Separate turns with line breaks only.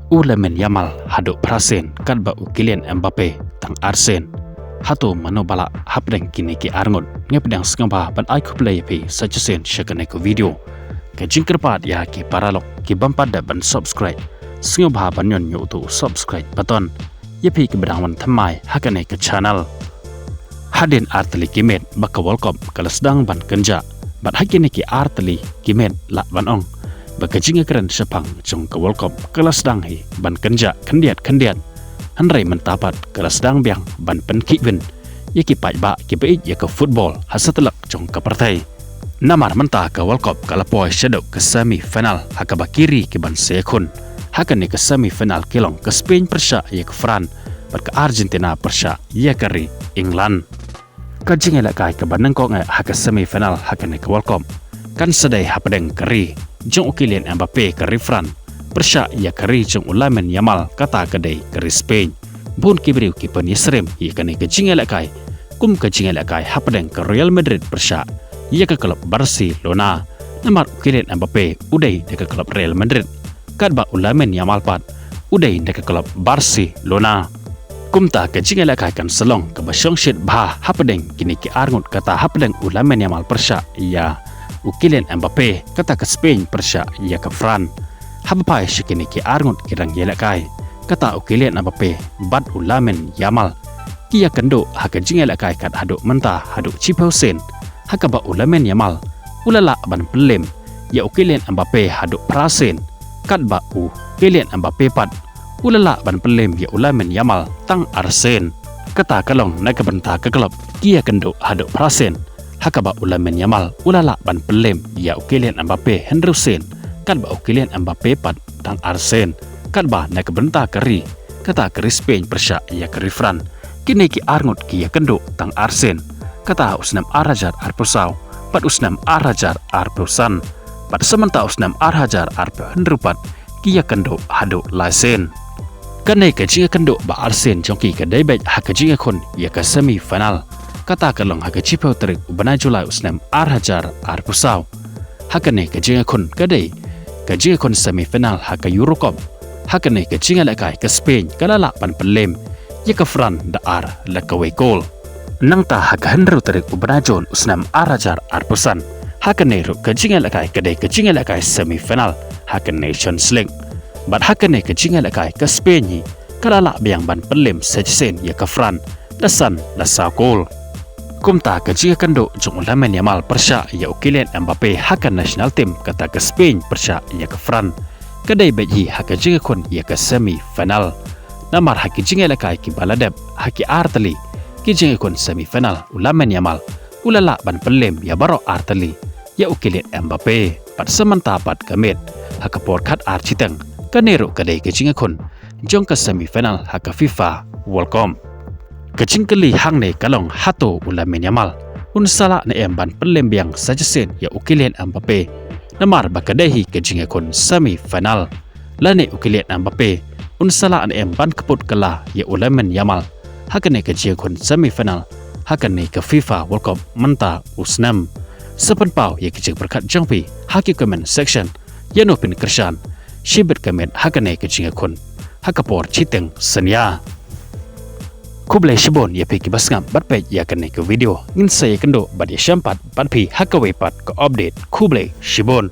Ulamen Yamal haduk prasen kan ba Kylian Mbappe tang Arsen hatu manobala hapdeng kini ki arngot ngepdang skamba ban ai kuplay pi sajasen shakane ko video ke jingkerpat ya ki paralok ki bampat da ban subscribe skamba ban yon yu tu subscribe button yepi ki bedangwan thamai hakane ke channel hadin artli kimet baka welcome kalasdang ban kenja bat hakine ki artli kimet la ban ong baka jingekren sepang jong ke welcome kalasdang hi ban kenja kendiat hanrai mentapat kalasdang biang ban penkibin yaki pai ba ki bai ya ke football hasatlak jong ke partai namar mentah ke World Cup kalapoi shadow ke semi final hakaba kiri ki ban sekun hakane ke semi final kilong ke Spain persya ya ke France bat ke Argentina persya ya ke England kajing elak kai ke banang kong hak semi final hakane ke World Cup kan sedai hapadeng keri jong Kylian Mbappe ke France persya ya keri jong Ulamen Yamal kata kedai keri Spain bun kibriu ki pen yesrem yakane ke jingela kai kum ke jingela kai hapadeng ke Real Madrid persya ya ke klub Barcelona namar Kylian Mbappe udai de ke klub Real Madrid kad ba Ulamen Yamal pat udai de ke klub Barcelona kum ta ke jingela kai kan selong ke basyong shit bah hapadeng kini ki arngut kata hapadeng Ulamen Yamal persya ya Kylian Mbappe kata ke Spain persya ya ke France habapai shikini ki arngut kirang yelak kai kata Kylian Mbappe bad Ulamen Yamal kia kendo haka jingela kai kat haduk mentah haduk cipausen haka ba Ulamen Yamal ulala ban pelem ya Kylian Mbappe haduk prasen kat ba Kylian Mbappe pat ulala ban pelem ya Ulamen Yamal tang Arsen kata kalong naik bentah ke klub kia kendo haduk prasen haka ba Ulamen Yamal ulala ban pelem ya Kylian Mbappe Henderson kan ba Kylian Mbappe pat tang Arsen kan ba naik bentah keri kata keri Spain persya ya keri France kini ki arngut ki ya kendo tang Arsen kata usnam arajar arpusau pat usnam arajar arpusan pat sementa usnam arajar arpu hendrupat ki ya kendo hadu laisen kanai ke jinga kendo ba Arsen jongki ke daibet hak jinga kon ya ke semi final kata kalong hak cipau terik ubana Julai usnam arajar arpusau hakane ke jinga kon kadai kajing kon semi final haka Eurocup hakane kajing lakai ke Spain kalala pan pelem ya ke France da ar la kawe gol nang ta haka hendru tarik ubanajon usnam arajar arpusan hakane ru kajing lakai kadai kajing lakai semi final haka Nations League bat hakane kajing lakai ke Spain hi kalala biang ban pelem sejesen ya ke France dasan la sa gol kumta kajing kando jong Ulamen Yamal persya ya Kylian Mbappe haka national team kata ke Spain persya ya ke France kadai beji haka jing kon ya ke semi final namar haki jing lakai ki baladeb haki artali ki jing kon semi final Ulamen Yamal ulala ban pelem ya baro artali ya Kylian Mbappe pat sementa pat kamet haka porkat architeng kanero kadai ke jing kon jong ke semi final haka FIFA World Cup kacing keli hang ne kalong hato Ulamen Yamal unsala ne emban pelembiang sajasen ya Kylian Mbappe namar bakadehi kacing ekon semi final lane Kylian Mbappe unsala ne emban keput kala ya Ulamen Yamal hakane kacing ekon semi final hakane ke FIFA World Cup menta usnam sepen pau ya kacing berkat jangpi haki comment section ya no pin kersan shibet comment hakane kacing ekon hakapor chiteng senya Kublai Shibon ya peki basngam batpej ya kene ke video ngin saya kendo bad ya syampat bat pi hakawe pat ke update Kublai Shibon